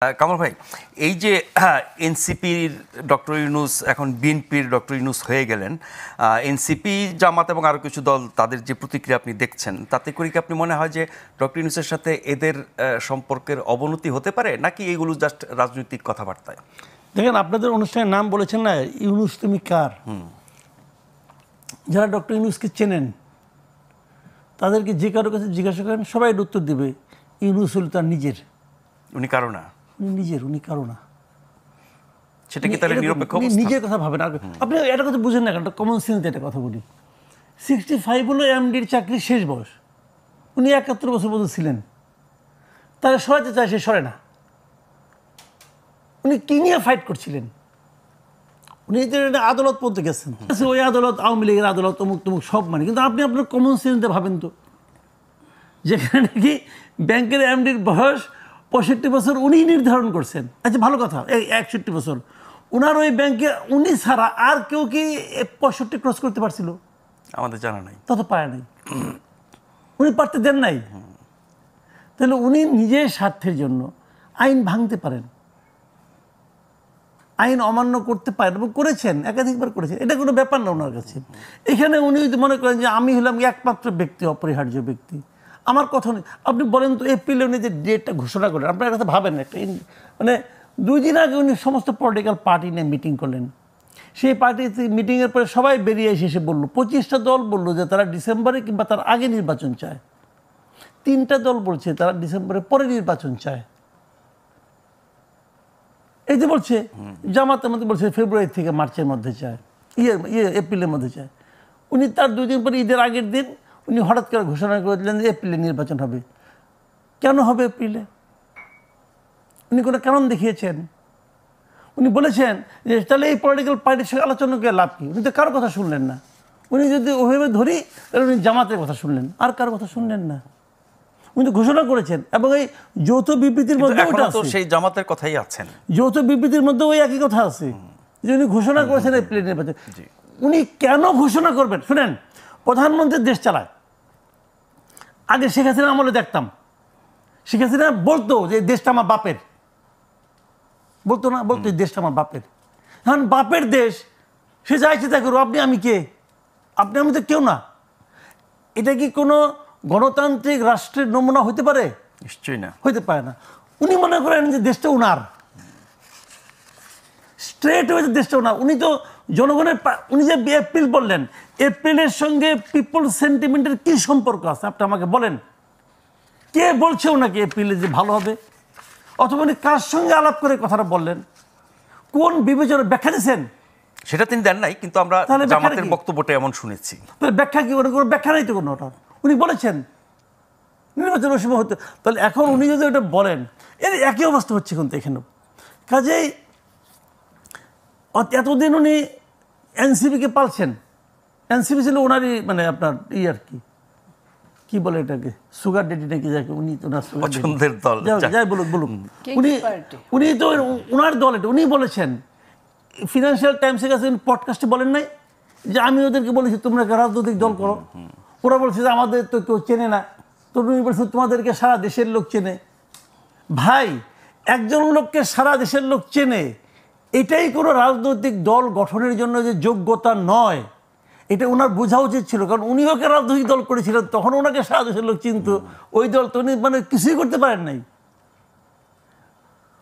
কামাল ভাই, এই যে এনসিপির ডক্টর ইউনূস এখন বিএনপির ডক্টর ইউনূস হয়ে গেলেন, এনসিপি, জামাত এবং আরও কিছু দল, তাদের যে প্রতিক্রিয়া আপনি দেখছেন, তাতে করে কি আপনি মনে হয় যে ডক্টর ইউনূসের সাথে এদের সম্পর্কের অবনতি হতে পারে, নাকি এগুলো জাস্ট রাজনৈতিক কথাবার্তায়? দেখেন, আপনাদের অনুষ্ঠানের নাম বলেছেন না, ইউনূস তুমি কার? যারা ডক্টর ইউনূসকে চেনেন তাদেরকে যে কারোর কাছে জিজ্ঞাসা করেন, সবাই উত্তর দেবে ইউনূস হল তার নিজের। উনি কারো না, উনি কারো না। সেটা কি তাহলে নিরপেক্ষ অবস্থা? নিজের কথা ভাবেন। আপনি একটা কথা বুঝেন না, একটা কমন সেন্স একটা কথা বলি। 65 হলো এমডির চাকরির শেষ বয়স। উনি 71 বছর পর্যন্ত ছিলেন। তারা সরাতে চায়, সে সরে না। উনি কি নিয়ে ফাইট করছিলেন? উনি আদালত পর্যন্ত গেছেন। ওই আদালত আওয়ামী লীগের আদালত, অমুক তমুক সব মানে। কিন্তু আপনি আপনার কমন সেন্সে ভাবেন তো, যেখানে নাকি ব্যাংকের এমডির বয়স 65 বছর উনি নির্ধারণ করছেন। আচ্ছা, ভালো কথা, এই 61 বছর উনার ওই ব্যাংকে উনি ছাড়া আর কেউ কি 65 ক্রস করতে পারছিল? আমাদের জানা নাই। তা তো পারে নাই, উনি পারতে দেন নাই। তাহলে উনি নিজের স্বার্থের জন্য আইন ভাঙতে পারেন, আইন অমান্য করতে পারেন, এবং করেছেন, একাধিকবার করেছেন। এটা কোনো ব্যাপার না ওনার কাছে। এখানে উনি যদি মনে করেন যে আমি হলাম একমাত্র ব্যক্তি, অপরিহার্য ব্যক্তি, আমার কথা নেই। আপনি বলেন তো, এপ্রিলে উনি যে ডেটটা ঘোষণা করেন, আপনার কাছে ভাবেন একটা, মানে 2 দিন আগে উনি সমস্ত পলিটিক্যাল পার্টি নিয়ে মিটিং করলেন। সেই পার্টিতে মিটিংয়ের পরে সবাই বেরিয়ে এসে বললো, 25টা দল বললো যে তারা ডিসেম্বরে কিংবা তার আগে নির্বাচন চায়। 3টা দল বলছে তারা ডিসেম্বরের পরে নির্বাচন চায়। এই যে বলছে জামাতের মধ্যে বলছে ফেব্রুয়ারি থেকে মার্চের মধ্যে চায়, এপ্রিলের মধ্যে চায়। উনি তার 2 দিন পরে, ঈদের আগের দিন, উনি হঠাৎ করে ঘোষণা করে দিলেন যে এপ্রিলে নির্বাচন হবে। কেন হবে এপ্রিলে? উনি কোনো কারণ দেখিয়েছেন? উনি বলেছেন যে তাহলে এই পলিটিক্যাল পার্টির সঙ্গে আলোচনা করে লাভ কি? উনি তো কারো কথা শুনলেন না। উনি যদি ওভাবে ধরি, তাহলে উনি জামাতের কথা শুনলেন, আর কারো কথা শুনলেন না। উনি তো ঘোষণা করেছেন, এবং এই যৌথ বিবৃতির মধ্যে সেই জামাতের কথাই আছেন। যৌথ বিবৃতির মধ্যে ওই একই কথা আছে যে উনি ঘোষণা করেছেন এপ্রিল নির্বাচন। উনি কেন ঘোষণা করবেন? শুনেন, প্রধানমন্ত্রী দেশ চালায়। আগে শেখ হাসিনা আমলে দেখতাম, শেখ হাসিনা বলতো যে দেশটা আমার বাপের, বলতো না? বলতো এই দেশটা আমার বাপের। এখন বাপের দেশ, সে চাইছে তাই করবো। আপনি আমি কে? আপনি আমি তো কেউ না। এটা কি কোনো গণতান্ত্রিক রাষ্ট্রের নমুনা হতে পারে? নিশ্চয়ই না, হইতে পারে না। উনি মনে করেন যে দেশটা উনার, স্ট্রেট হয়েছে দেশটা উনার। উনি তো জনগণের, উনি যে এপ্রিল বললেন, এপ্রিলের সঙ্গে পিপল সেন্টিমেন্টের কি সম্পর্ক আছে আপনি আমাকে বলেন? কে বলছে ওনাকে এপ্রিলে যে ভালো হবে? অথবা উনি কার সঙ্গে আলাপ করে কথাটা বললেন? কোন বিবেচনা ব্যাখ্যা দিয়েছেন? সেটা তিনি দেন নাই, কিন্তু আমরা জামাতের বক্তব্যটা এমন শুনেছি। ব্যাখ্যা কি? কোনো ব্যাখ্যা নাই তো কোনো। ওটা উনি বলেছেন নির্বাচনের সময় হতে। তাহলে এখন উনি যদি ওটা বলেন, এর একই অবস্থা হচ্ছে কিন্তু এখানেও। কাজেই এতদিন উনি এনসিপিকে পালছেন। এনসিপি ছিল ওনারই, মানে আপনার আর কি বলে এটাকে, সুগার ডেডি নাকি, যাকে উনি ওনার পছন্দের দল, যাই বলুক বলুক, উনি তো ওনার দল। এটা উনি বলেছেন। ফিনান্সিয়াল টাইমসের কাছে পডকাস্টে বলেন নাই যে আমি ওদেরকে বলেছি তোমরা রাজনৈতিক দল করো? ওরা বলছে যে আমাদের তো কেউ চেনে না। তো উনি বলছে তোমাদেরকে সারা দেশের লোক চেনে। ভাই, একজন লোককে সারা দেশের লোক চেনে, এটাই কোনো রাজনৈতিক দল গঠনের জন্য যে যোগ্যতা নয়, এটা ওনার বোঝা উচিত ছিল। কারণ উনি ওকে রাজনৈতিক দল করেছিলেন, তখন ওনাকে সারা দেশের লোক চিনত। ওই দল তো উনি মানে কিছুই করতে পারেন নাই।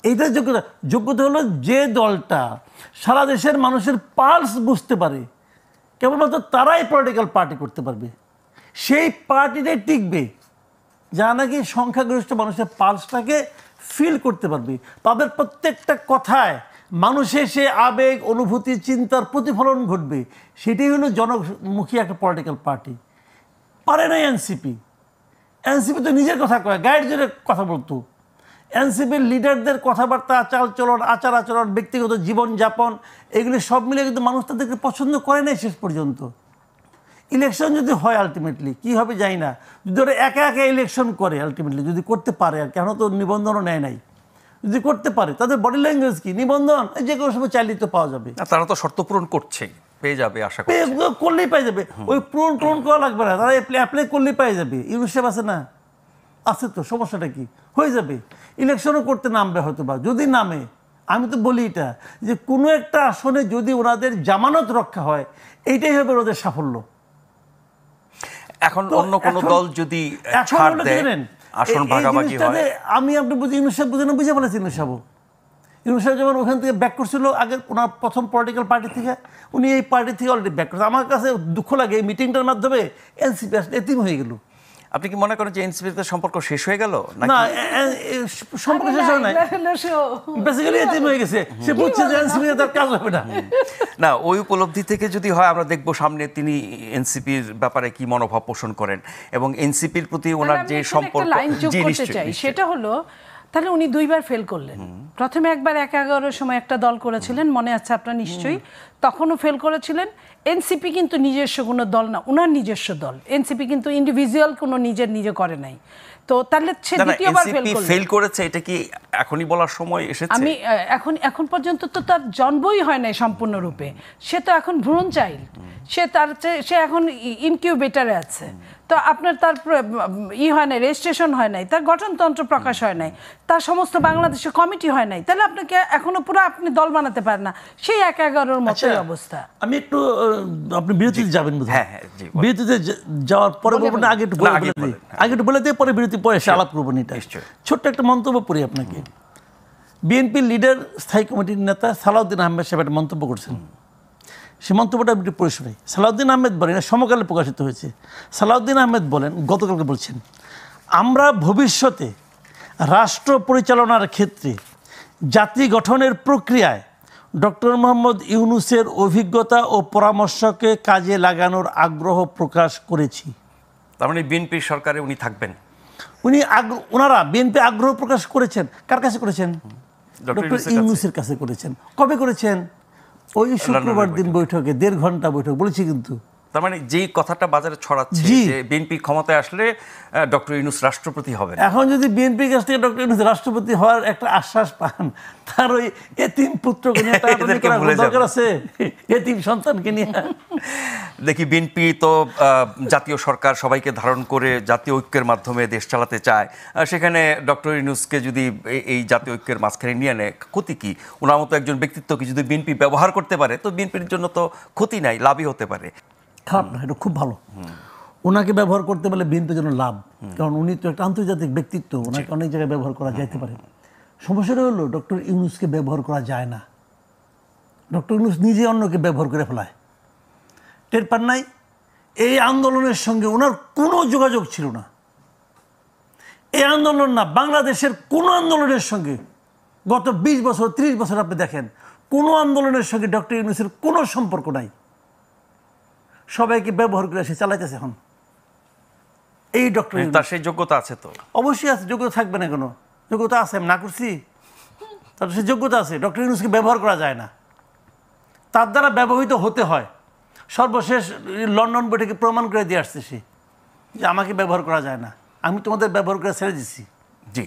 এইটার যোগ্যতা। যোগ্যতা হলো যে দলটা সারা দেশের মানুষের পালস বুঝতে পারে, কেবলমাত্র তারাই পলিটিক্যাল পার্টি করতে পারবে। সেই পার্টিটাই টিকবে যা নাকি সংখ্যাগরিষ্ঠ মানুষের পালসটাকে ফিল করতে পারবে। তাদের প্রত্যেকটা কথায় মানুষের সে আবেগ, অনুভূতি, চিন্তার প্রতিফলন ঘটবে। সেটাই হলো জনমুখী একটা পলিটিক্যাল পার্টি। পারে না এনসিপি। এনসিপি তো নিজের কথা কয়, গাইড জোরে কথা বলতো। এনসিপির লিডারদের কথাবার্তা, চালচলন, আচার আচরণ, ব্যক্তিগত জীবনযাপন, এগুলি সব মিলে কিন্তু মানুষ তাদেরকে পছন্দ করে নাই শেষ পর্যন্ত। ইলেকশন যদি হয় আলটিমেটলি কী হবে জানি না। যদি ওরা একা একা ইলেকশন করে, আলটিমেটলি যদি করতে পারে, আর কেন তো নিবন্ধনও নেয় নাই, যদি করতে পারে, তাদের বডি ল্যাঙ্গুয়েজ কি? নিবন্ধন যে কোনো সময় চাইলেই তো পাওয়া যাবে। তারা তো শর্ত পূরণ করছেই, পেয়ে যাবে, আশা করি করলেই পেয়ে যাবে। ওই পূরণ করা লাগবে না, তারা অ্যাপ্লাই করলেই পেয়ে যাবে। ইউনিসেফ আছে না, আছে তো, সমস্যাটা কি? হয়ে যাবে, ইলেকশনও করতে নামবে হয়তো বা। যদি নামে, আমি তো বলি এটা যে কোনো একটা আসনে যদি ওনাদের জামানত রক্ষা হয়, এইটাই হবে ওদের সাফল্য। এখন অন্য কোনো দল যদি এখন ছাড় হলো কি দেয়, জানেন, আসন এই ভাগাভাগি জিনিসটাতে হয়, আমি আপনি বুঝি ইউনূস সাহেব বুঝে ফেলেছি। ইউনূস সাহেব যখন ওখান থেকে ব্যাক করছিল, আগে ওনার প্রথম পলিটিক্যাল পার্টি থেকে, উনি এই পার্টি থেকে অলরেডি ব্যাক করছে। আমার কাছে দুঃখ লাগে এই মিটিংটার মাধ্যমে এনসিপি আসলে এতিম হয়ে গেল। আপনি কি মনে করেন যে এনসিপির সম্পর্ক শেষ হয়ে গেল? না, সম্পর্ক শেষ হয় নাই, বেসিক্যালি এতিম হয়ে গেছে। সে বুঝছে যে এনসিপি তার কাজ হবে না। না, ওই উপলব্ধি থেকে যদি হয়, আমরা দেখব সামনে তিনি এনসিপির ব্যাপারে কি মনোভাব পোষণ করেন এবং এনসিপির প্রতি ওনার যে সম্পর্ক। লাইন যোগ জি, করতে নিশ্চয়ই, চাই, নিশ্চয়ই। সেটা হলো তাহলে উনি দুইবার ফেল করলেন। প্রথমে একবার 11-11 সময় একটা দল করেছিলেন, মনে আছে আপনার নিশ্চয়ই, তখনও ফেল করেছিলেন। এনসিপি কিন্তু নিজস্ব কোনো দল না, উনার নিজস্ব দল। এনসিপি কিন্তু ইন্ডিভিজুয়াল কোনো নিজে করে নাই। তো তাহলে সে দ্বিতীয়বার ফেল করেছে, এটা কি এখনই বলার সময় এসেছে? আমি এখন পর্যন্ত তো তার জন্মই হয় নাই সম্পূর্ণরূপে। সে তো এখন ভ্রূণ চাইল্ড, সে এখন ইনকিউবেটারে আছে। তো আপনার তার হয় নাই, রেজিস্ট্রেশন হয় নাই, তার গঠনতন্ত্র প্রকাশ হয় নাই, তার সমস্ত বাংলাদেশের কমিটি হয় নাই। তাহলে আপনাকে এখনো পুরো আপনি দল বানাতে পারেন না, সেই 11-11 মতোই অবস্থা। আমি একটু আপনি বিরতিতে যাবেন বোধহয়। হ্যাঁ, হ্যাঁ, জি, বলুন। বিরতিতে যাওয়ার পরে বলবো না, আগে একটু বলে দিই, আগে একটু বলে দিয়ে পরে বিরতি পরে এসে আলাপ করবো। এটা ছোট্ট একটা মন্তব্য পড়ি আপনাকে। বিএনপির লিডার স্থায়ী কমিটির নেতা সালাউদ্দিন আহমেদ সাহেব একটা মন্তব্য করছেন। সে মন্তব্যটা একটু পড়ে শোনাই। সালাউদ্দিন আহমেদ বলেন, এটা সমকালে প্রকাশিত হয়েছে। সালাউদ্দিন আহমেদ বলেন, গতকালকে বলছেন, আমরা ভবিষ্যতে রাষ্ট্র পরিচালনার ক্ষেত্রে জাতি গঠনের প্রক্রিয়ায় ডক্টর মোহাম্মদ ইউনূসের অভিজ্ঞতা ও পরামর্শকে কাজে লাগানোর আগ্রহ প্রকাশ করেছি। তার মানে বিএনপি সরকারে উনি থাকবেন? ওনারা বিএনপি আগ্রহ প্রকাশ করেছেন। কার কাছে করেছেন? ডক্টর ইউনূসের কাছে করেছেন। কবে করেছেন? ওই শুক্রবার দিন বৈঠকে, 1.5 ঘন্টা বৈঠক বলেছি। কিন্তু তার মানে যেই কথাটা বাজারে ছড়াচ্ছে যে বিএনপি ক্ষমতায় আসলে ডক্টর ইউনূস রাষ্ট্রপতি হবেন, এখন যদি বিএনপির কাছ থেকে ডক্টর ইউনূস রাষ্ট্রপতি হওয়ার একটা আশ্বাস পান, তার ওই এতিম পুত্রকে নিয়ে দরকার আছে? এতিম সন্তানকে নিয়ে দেখি বিএনপি তো জাতীয় সরকার সবাইকে ধারণ করে জাতীয় ঐক্যের মাধ্যমে দেশ চালাতে চায়। সেখানে ডক্টর ইউনূসকে যদি এই জাতীয় ঐক্যের মাঝখানে নিয়ে নেয়, ক্ষতি কি? ওনার মতো একজন ব্যক্তিত্বকে যদি বিএনপি ব্যবহার করতে পারে, তো বিএনপির জন্য তো ক্ষতি নাই, লাভই হতে পারে। খারাপ না, এটা খুব ভালো। ওনাকে ব্যবহার করতে পারলে বিএনপির জন্য লাভ, কারণ উনি তো একটা আন্তর্জাতিক ব্যক্তিত্ব, ওনাকে অনেক জায়গায় ব্যবহার করা যাইতে পারে। সমস্যাটা হলো ডক্টর ইউনূসকে ব্যবহার করা যায় না। ডক্টর ইউনূস নিজে অন্যকে ব্যবহার করে ফেলায়। টের পান নাই? এই আন্দোলনের সঙ্গে ওনার কোনো যোগাযোগ ছিল না। এই আন্দোলন না, বাংলাদেশের কোনো আন্দোলনের সঙ্গে গত 20 বছর 30 বছর আপনি দেখেন, কোনো আন্দোলনের সঙ্গে ডক্টর ইউনূসের কোনো সম্পর্ক নাই। সবাইকে ব্যবহার করে সে চালাইতেছে এখন। এই ডক্টর তার সেই যোগ্যতা আছে তো? অবশ্যই আছে, যোগ্যতা থাকবে না কেন? যোগ্যতা আছে, আমি না করছি? তার সে যোগ্যতা আছে। ডক্টর ইউনূসকে ব্যবহার করা যায় না, তার দ্বারা ব্যবহৃত হতে হয়। সর্বশেষ লন্ডন বৈঠকে প্রমাণ করে দিয়ে আসছে সে যে আমাকে ব্যবহার করা যায় না, আমি তোমাদের ব্যবহার করে ছেড়ে দিচ্ছি। জি।